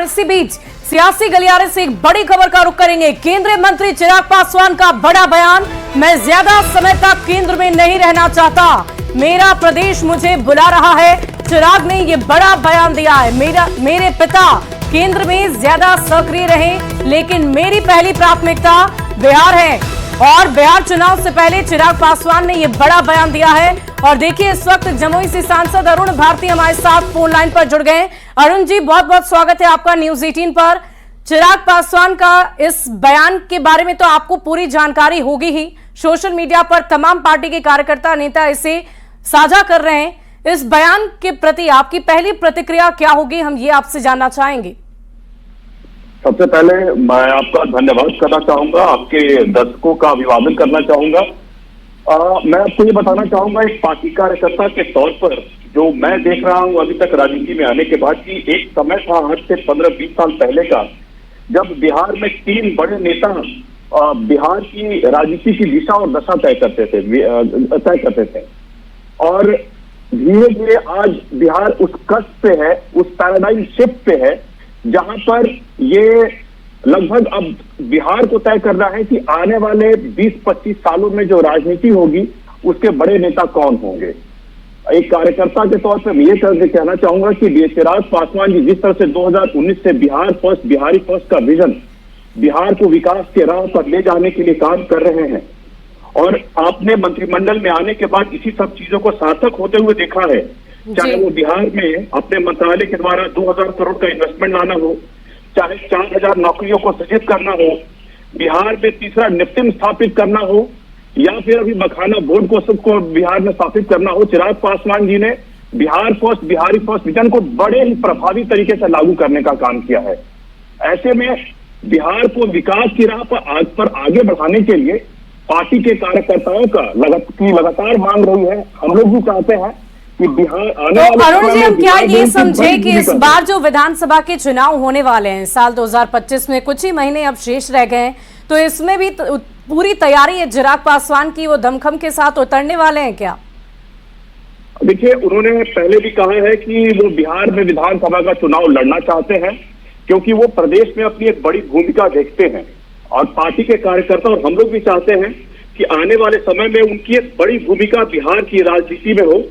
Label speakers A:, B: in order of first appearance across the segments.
A: और इसी बीच सियासी गलियारे से एक बड़ी खबर का रुख करेंगे। केंद्रीय मंत्री चिराग पासवान का बड़ा बयान, मैं ज्यादा समय तक केंद्र में नहीं रहना चाहता, मेरा प्रदेश मुझे बुला रहा है। चिराग ने ये बड़ा बयान दिया है। मेरे पिता केंद्र में ज्यादा सक्रिय रहे, लेकिन मेरी पहली प्राथमिकता बिहार है। और बिहार चुनाव से पहले चिराग पासवान ने यह बड़ा बयान दिया है। और देखिए, इस वक्त जमुई से सांसद अरुण भारती हमारे साथ फोन लाइन पर जुड़ गए। अरुण जी, बहुत बहुत स्वागत है आपका न्यूज 18 पर। चिराग पासवान का इस बयान के बारे में तो आपको पूरी जानकारी होगी ही, सोशल मीडिया पर तमाम पार्टी के कार्यकर्ता नेता इसे साझा कर रहे हैं। इस बयान के प्रति आपकी पहली प्रतिक्रिया क्या होगी, हम ये आपसे जानना चाहेंगे।
B: सबसे पहले मैं आपका धन्यवाद करना चाहूंगा, आपके दर्शकों का अभिवादन करना चाहूंगा। मैं आपको ये बताना चाहूंगा एक पार्टी कार्यकर्ता के तौर पर, जो मैं देख रहा हूं अभी तक राजनीति में आने के बाद, कि एक समय था आज से 15-20 साल पहले का, जब बिहार में 3 बड़े नेता बिहार की राजनीति की दिशा और दशा तय करते थे। और धीरे धीरे आज बिहार उस कष्ट पे है, उस पैराडाइम शिफ्ट पे है, जहां पर ये लगभग अब बिहार को तय करना है कि आने वाले 20-25 सालों में जो राजनीति होगी उसके बड़े नेता कौन होंगे। एक कार्यकर्ता के तौर पर मैं ये कहना चाहूंगा कि चिराग पासवान जी जिस तरह से 2019 से बिहार फर्स्ट, बिहारी फर्स्ट का विजन, बिहार को विकास के राह पर ले जाने के लिए काम कर रहे हैं, और आपने मंत्रिमंडल में आने के बाद इसी सब चीजों को सार्थक होते हुए देखा है। चाहे वो बिहार में अपने मंत्रालय के द्वारा 2000 करोड़ का इन्वेस्टमेंट लाना हो, चाहे 4000 नौकरियों को सृजित करना हो, बिहार में तीसरा निफ्टिम स्थापित करना हो, या फिर अभी मखाना बोर्ड को सबको बिहार में स्थापित करना हो, चिराग पासवान जी ने Bihar first, Bihari first vision को बड़े ही प्रभावी तरीके से लागू करने का काम किया है। ऐसे में बिहार को विकास की राह पर आगे बढ़ाने के लिए पार्टी के कार्यकर्ताओं का लगातार मांग रही है। हम लोग भी चाहते हैं कि बिहार आने
A: तो अरुण जी, हम क्या ये समझे कि इस बार जो विधानसभा के चुनाव होने वाले हैं साल 2025 में, कुछ ही महीने अब शेष रह गए हैं, तो इसमें भी पूरी तैयारी है चिराग पासवान की, वो दमखम के साथ उतरने वाले हैं क्या?
B: देखिए, उन्होंने पहले भी कहा है कि वो बिहार में विधानसभा का चुनाव लड़ना चाहते हैं, क्योंकि वो प्रदेश में अपनी एक बड़ी भूमिका देखते हैं। और पार्टी के कार्यकर्ता और हम लोग भी चाहते हैं कि आने वाले समय में उनकी एक बड़ी भूमिका बिहार की राजनीति में हो।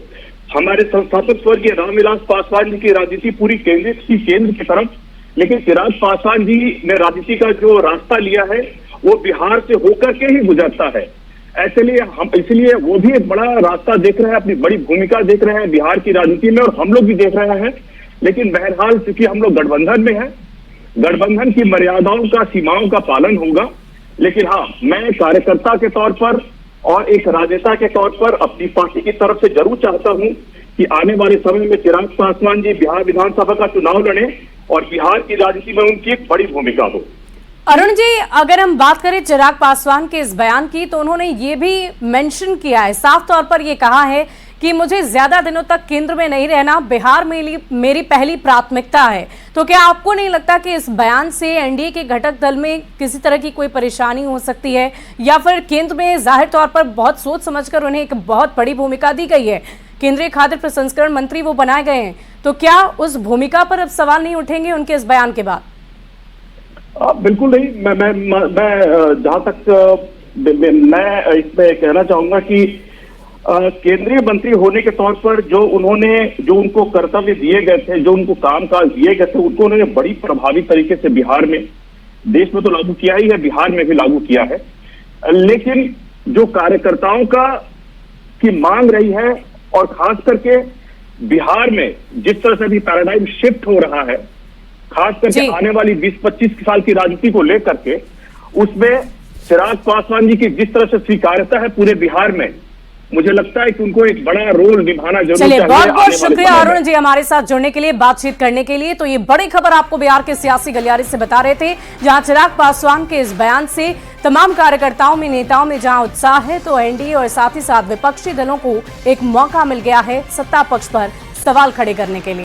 B: हमारे संस्थापक स्वर्गीय रामविलास पासवान जी की राजनीति पूरी केंद्र की तरफ, लेकिन चिराग पासवान जी ने राजनीति का जो रास्ता लिया है वो बिहार से होकर के ही गुजरता है। इसलिए वो भी एक बड़ा रास्ता देख रहे हैं, अपनी बड़ी भूमिका देख रहे हैं बिहार की राजनीति में, और हम लोग भी देख रहे हैं। लेकिन बहरहाल चूंकि हम लोग गठबंधन में हैं, गठबंधन की मर्यादाओं का, सीमाओं का पालन होगा। लेकिन हाँ, मैं कार्यकर्ता के तौर पर और एक राजनेता के तौर पर अपनी पार्टी की तरफ से जरूर चाहता हूं कि आने वाले समय में चिराग पासवान जी बिहार विधानसभा का चुनाव लड़े और बिहार की राजनीति में उनकी एक बड़ी भूमिका हो।
A: अरुण जी, अगर हम बात करें चिराग पासवान के इस बयान की, तो उन्होंने ये भी मेंशन किया है, साफ तौर पर ये कहा है कि मुझे ज्यादा दिनों तक केंद्र में नहीं रहना, बिहार मेरी पहली प्राथमिकता है। तो क्या आपको नहीं लगता कि इस बयान से एनडीए के घटक दल में किसी तरह की कोई परेशानी हो सकती है, या फिर केंद्र में जाहिर तौर पर बहुत सोच समझकर उन्हें एक बहुत बड़ी भूमिका दी गई है, केंद्रीय खाद्य प्रसंस्करण मंत्री वो बनाए गए हैं, तो क्या उस भूमिका पर अब सवाल नहीं उठेंगे उनके इस बयान के बाद?
B: बिल्कुल नहीं। मैं जहां तक मैं इसमें कहना चाहूंगा कि केंद्रीय मंत्री होने के तौर पर जो उनको कर्तव्य दिए गए थे, जो उनको कामकाज दिए गए थे, उनको उन्होंने बड़ी प्रभावी तरीके से बिहार में, देश में तो लागू किया ही है, बिहार में भी लागू किया है। लेकिन जो कार्यकर्ताओं की मांग रही है, और खास करके बिहार में जिस तरह से अभी पैराडाइम शिफ्ट हो रहा है, खास करके आने वाली 20-25 साल की राजनीति को लेकर के, उसमें चिराग पासवान जी की जिस तरह से स्वीकार्यता है पूरे बिहार में, मुझे लगता है कि उनको एक बड़ा रोल निभाना जरूर चाहिए।
A: बहुत बहुत शुक्रिया अरुण जी हमारे साथ जुड़ने के लिए, बातचीत करने के लिए। तो ये बड़ी खबर आपको बिहार के सियासी गलियारे से बता रहे थे, जहां चिराग पासवान के इस बयान से तमाम कार्यकर्ताओं में, नेताओं में जहां उत्साह है, तो एनडीए और साथ ही साथ विपक्षी दलों को एक मौका मिल गया है सत्ता पक्ष पर सवाल खड़े करने के लिए।